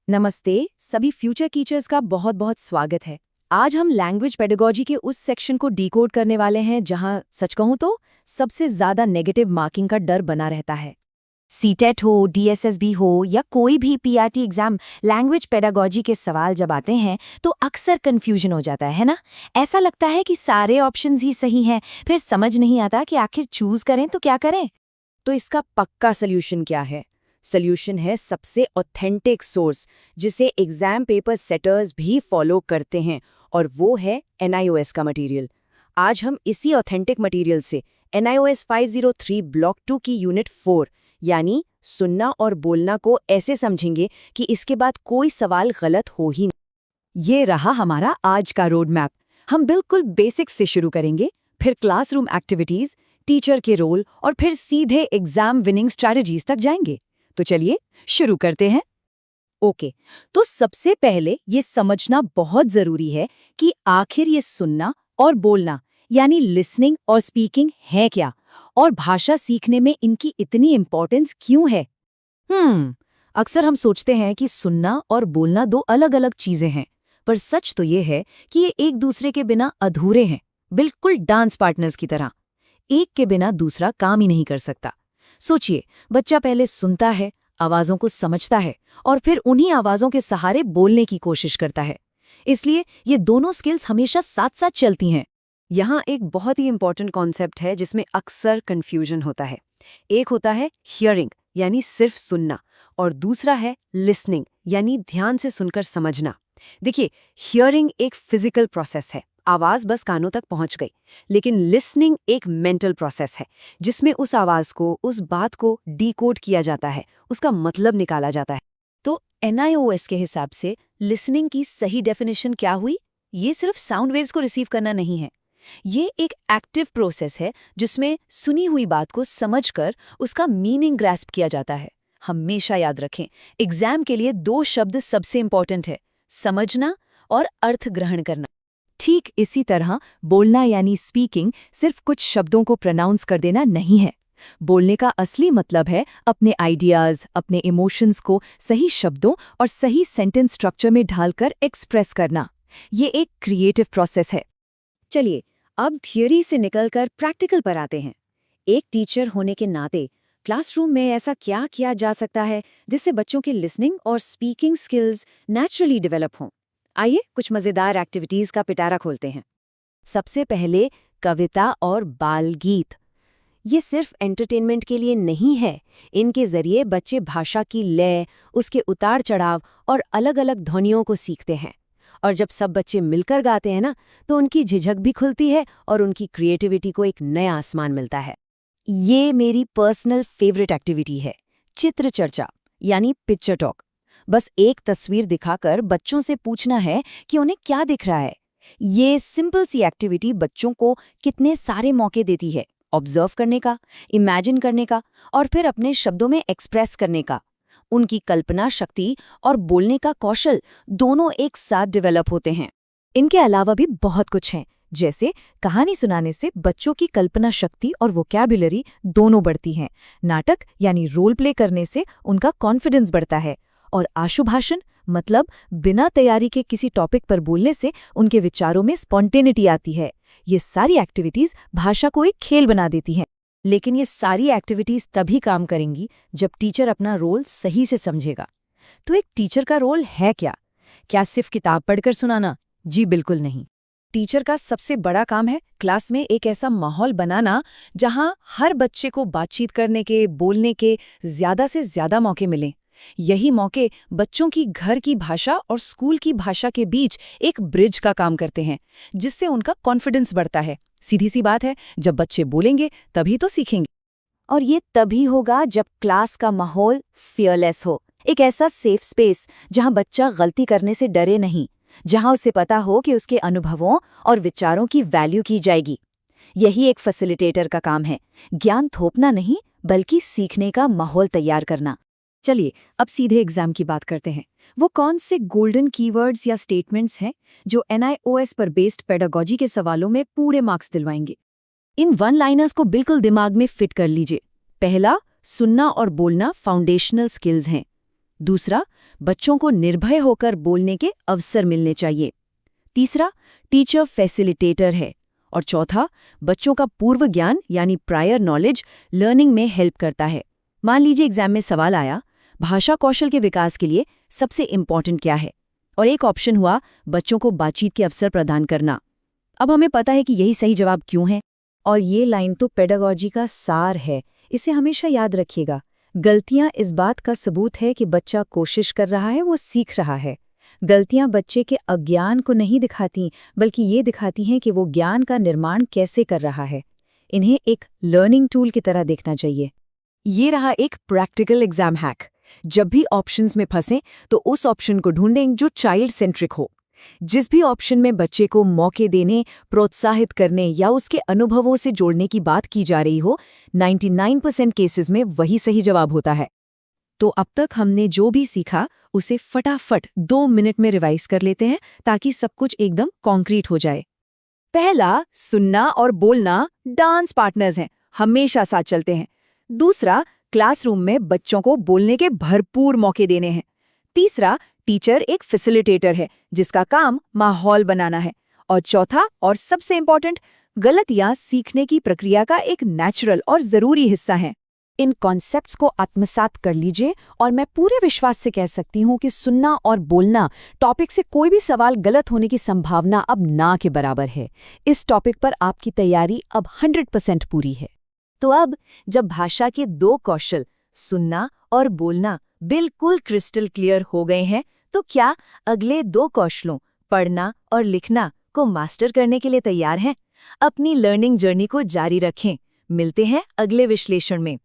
नमस्ते, सभी future teachers का बहुत बहुत स्वागत है। आज हम लैंग्वेज पेडागोजी के उस सेक्शन को डिकोड करने वाले हैं जहां सच कहूं तो सबसे ज्यादा नेगेटिव मार्किंग का डर बना रहता है। सीटेट हो, डीएसएसबी हो या कोई भी पीआरटी एग्जाम, लैंग्वेज पेडागोजी के सवाल जब आते हैं तो अक्सर कंफ्यूजन हो जाता है ना। ऐसा लगता है कि सारे ऑप्शंस ही सही हैं, फिर समझ नहीं आता कि आखिर चूज करें तो क्या करें। तो इसका पक्का सोल्यूशन क्या है? सोल्यूशन है सबसे ऑथेंटिक सोर्स जिसे एग्जाम पेपर सेटर्स भी फॉलो करते हैं, और वो है NIOS का मटेरियल। आज हम इसी ऑथेंटिक मटेरियल से NIOS 503 ब्लॉक 2 की यूनिट 4 यानी सुनना और बोलना को ऐसे समझेंगे कि इसके बाद कोई सवाल गलत हो ही नहीं। ये रहा हमारा आज का रोड मैप। हम बिल्कुल बेसिक्स से शुरू करेंगे, फिर क्लासरूम एक्टिविटीज, टीचर के रोल और फिर सीधे एग्जाम विनिंग स्ट्रैटेजीज तक जाएंगे। तो चलिए शुरू करते हैं। ओके, तो सबसे पहले ये समझना बहुत जरूरी है कि आखिर ये सुनना और बोलना यानी लिसनिंग और स्पीकिंग है क्या, और भाषा सीखने में इनकी इतनी इंपॉर्टेंस क्यों है। अक्सर हम सोचते हैं कि सुनना और बोलना दो अलग अलग चीजें हैं, पर सच तो ये है कि ये एक दूसरे के बिना अधूरे हैं, बिल्कुल डांस पार्टनर्स की तरह। एक के बिना दूसरा काम ही नहीं कर सकता। सोचिए, बच्चा पहले सुनता है, आवाजों को समझता है और फिर उन्हीं आवाजों के सहारे बोलने की कोशिश करता है। इसलिए ये दोनों स्किल्स हमेशा साथ साथ चलती हैं। यहाँ एक बहुत ही इंपॉर्टेंट कॉन्सेप्ट है जिसमें अक्सर कंफ्यूजन होता है। एक होता है हियरिंग यानी सिर्फ सुनना, और दूसरा है लिसनिंग यानी ध्यान से सुनकर समझना। देखिए, हियरिंग एक फिजिकल प्रोसेस है, आवाज बस कानों तक पहुंच गई, लेकिन लिसनिंग एक मेंटल प्रोसेस है जिसमें उस आवाज को, उस बात को डिकोड किया जाता है, उसका मतलब निकाला जाता है। तो NIOS के हिसाब से लिसनिंग की सही डेफिनेशन क्या हुई? ये सिर्फ साउंड वेव्स को रिसीव करना नहीं है। ये एक एक्टिव प्रोसेस है जिसमें सुनी हुई बात को समझकर उसका मीनिंग ग्रैस्प किया जाता है। हमेशा याद रखें, एग्जाम के लिए दो शब्द सबसे इंपॉर्टेंट है, समझना और अर्थ ग्रहण करना। ठीक इसी तरह बोलना यानी स्पीकिंग सिर्फ कुछ शब्दों को प्रोनाउंस कर देना नहीं है। बोलने का असली मतलब है अपने आइडियाज, अपने इमोशंस को सही शब्दों और सही सेंटेंस स्ट्रक्चर में ढालकर एक्सप्रेस करना। ये एक क्रिएटिव प्रोसेस है। चलिए, अब थियोरी से निकलकर प्रैक्टिकल पर आते हैं। एक टीचर होने के नाते क्लासरूम में ऐसा क्या किया जा सकता है जिससे बच्चों की लिसनिंग और स्पीकिंग स्किल्स नेचुरली डेवलप हों। आइए कुछ मजेदार एक्टिविटीज का पिटारा खोलते हैं। सबसे पहले कविता और बाल गीत। ये सिर्फ एंटरटेनमेंट के लिए नहीं है, इनके जरिए बच्चे भाषा की लय, उसके उतार चढ़ाव और अलग अलग ध्वनियों को सीखते हैं। और जब सब बच्चे मिलकर गाते हैं ना, तो उनकी झिझक भी खुलती है और उनकी क्रिएटिविटी को एक नया आसमान मिलता है। ये मेरी पर्सनल फेवरेट एक्टिविटी है, चित्र चर्चा यानी पिक्चर टॉक। बस एक तस्वीर दिखाकर बच्चों से पूछना है कि उन्हें क्या दिख रहा है। ये सिंपल सी एक्टिविटी बच्चों को कितने सारे मौके देती है ऑब्जर्व करने का, इमेजिन करने का और फिर अपने शब्दों में एक्सप्रेस करने का। उनकी कल्पना शक्ति और बोलने का कौशल दोनों एक साथ डेवलप होते हैं। इनके अलावा भी बहुत कुछ है, जैसे कहानी सुनाने से बच्चों की कल्पना शक्ति और वोकैबुलरी दोनों बढ़ती हैं। नाटक यानी रोल प्ले करने से उनका कॉन्फिडेंस बढ़ता है, और आशुभाषण मतलब बिना तैयारी के किसी टॉपिक पर बोलने से उनके विचारों में स्पॉन्टेनिटी आती है। ये सारी एक्टिविटीज भाषा को एक खेल बना देती हैं। लेकिन ये सारी एक्टिविटीज तभी काम करेंगी जब टीचर अपना रोल सही से समझेगा। तो एक टीचर का रोल है क्या? क्या सिर्फ किताब पढ़कर सुनाना? जी बिल्कुल नहीं। टीचर का सबसे बड़ा काम है क्लास में एक ऐसा माहौल बनाना जहां हर बच्चे को बातचीत करने के, बोलने के ज्यादा से ज्यादा मौके मिलें। यही मौके बच्चों की घर की भाषा और स्कूल की भाषा के बीच एक ब्रिज का काम करते हैं, जिससे उनका कॉन्फिडेंस बढ़ता है। सीधी सी बात है, जब बच्चे बोलेंगे तभी तो सीखेंगे। और ये तभी होगा जब क्लास का माहौल फियरलेस हो, एक ऐसा सेफ स्पेस जहां बच्चा गलती करने से डरे नहीं, जहां उसे पता हो कि उसके अनुभवों और विचारों की वैल्यू की जाएगी। यही एक फैसिलिटेटर का काम है, ज्ञान थोपना नहीं बल्कि सीखने का माहौल तैयार करना। चलिए अब सीधे एग्जाम की बात करते हैं। वो कौन से गोल्डन कीवर्ड्स या स्टेटमेंट्स हैं जो NIOS पर बेस्ड पेडागोजी के सवालों में पूरे मार्क्स दिलवाएंगे। इन वन लाइनर्स को बिल्कुल दिमाग में फिट कर लीजिए। पहला, सुनना और बोलना फाउंडेशनल स्किल्स हैं। दूसरा, बच्चों को निर्भय होकर बोलने के अवसर मिलने चाहिए। तीसरा, टीचर फैसिलिटेटर है। और चौथा, बच्चों का पूर्व ज्ञान यानी प्रायर नॉलेज लर्निंग में हेल्प करता है। मान लीजिए एग्जाम में सवाल आया, भाषा कौशल के विकास के लिए सबसे इम्पॉर्टेंट क्या है, और एक ऑप्शन हुआ बच्चों को बातचीत के अवसर प्रदान करना। अब हमें पता है कि यही सही जवाब क्यों है। और ये लाइन तो पेडागॉजी का सार है, इसे हमेशा याद रखिएगा। गलतियां इस बात का सबूत है कि बच्चा कोशिश कर रहा है, वो सीख रहा है। गलतियां बच्चे के अज्ञान को नहीं दिखाती, बल्कि ये दिखाती हैं कि वो ज्ञान का निर्माण कैसे कर रहा है। इन्हें एक लर्निंग टूल की तरह देखना चाहिए। ये रहा एक प्रैक्टिकल एग्जाम हैक। जब भी ऑप्शंस में फंसें तो उस ऑप्शन को ढूंढें जो चाइल्ड सेंट्रिक हो। जिस भी ऑप्शन में बच्चे को मौके देने, प्रोत्साहित करने या उसके अनुभवों से जोड़ने की बात की जा रही हो, 99% केसेस में वही सही जवाब होता है। तो अब तक हमने जो भी सीखा उसे फटाफट 2 मिनट में रिवाइज कर लेते हैं, ताकि सब कुछ एकदम कॉन्क्रीट हो जाए। पहला, सुनना और बोलना डांस पार्टनर्स हैं, हमेशा साथ चलते हैं। दूसरा, क्लासरूम में बच्चों को बोलने के भरपूर मौके देने हैं। तीसरा, टीचर एक फैसिलिटेटर है जिसका काम माहौल बनाना है। और चौथा और सबसे इम्पोर्टेंट, गलतियां सीखने की प्रक्रिया का एक नेचुरल और जरूरी हिस्सा हैं। इन कॉन्सेप्ट्स को आत्मसात कर लीजिए और मैं पूरे विश्वास से कह सकती हूँ कि सुनना और बोलना टॉपिक से कोई भी सवाल गलत होने की संभावना अब ना के बराबर है। इस टॉपिक पर आपकी तैयारी अब 100% पूरी है। तो अब जब भाषा के 2 कौशल, सुनना और बोलना, बिल्कुल क्रिस्टल क्लियर हो गए हैं, तो क्या अगले 2 कौशलों, पढ़ना और लिखना, को मास्टर करने के लिए तैयार हैं? अपनी लर्निंग जर्नी को जारी रखें। मिलते हैं अगले विश्लेषण में।